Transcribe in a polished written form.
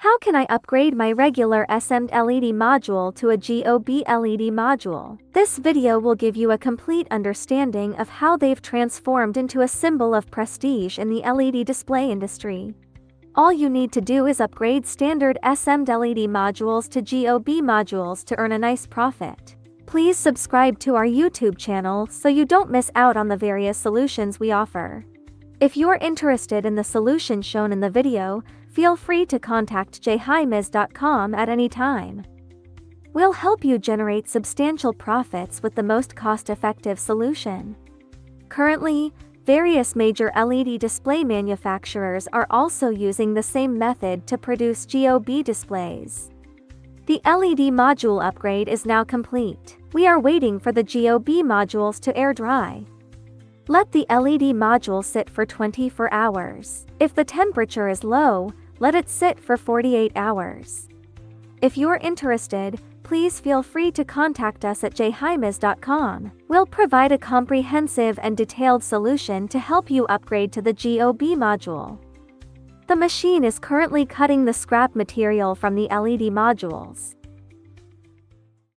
How can I upgrade my regular SMD LED module to a GOB LED module? This video will give you a complete understanding of how they've transformed into a symbol of prestige in the LED display industry. All you need to do is upgrade standard SMD LED modules to GOB modules to earn a nice profit. Please subscribe to our YouTube channel so you don't miss out on the various solutions we offer. If you're interested in the solution shown in the video, feel free to contact JHIMS.com at any time. We'll help you generate substantial profits with the most cost-effective solution. Currently, various major LED display manufacturers are also using the same method to produce GOB displays. The LED module upgrade is now complete. We are waiting for the GOB modules to air dry. Let the LED module sit for 24 hours. If the temperature is low, let it sit for 48 hours. If you're interested, please feel free to contact us at jhims.com. We'll provide a comprehensive and detailed solution to help you upgrade to the GOB module. The machine is currently cutting the scrap material from the LED modules.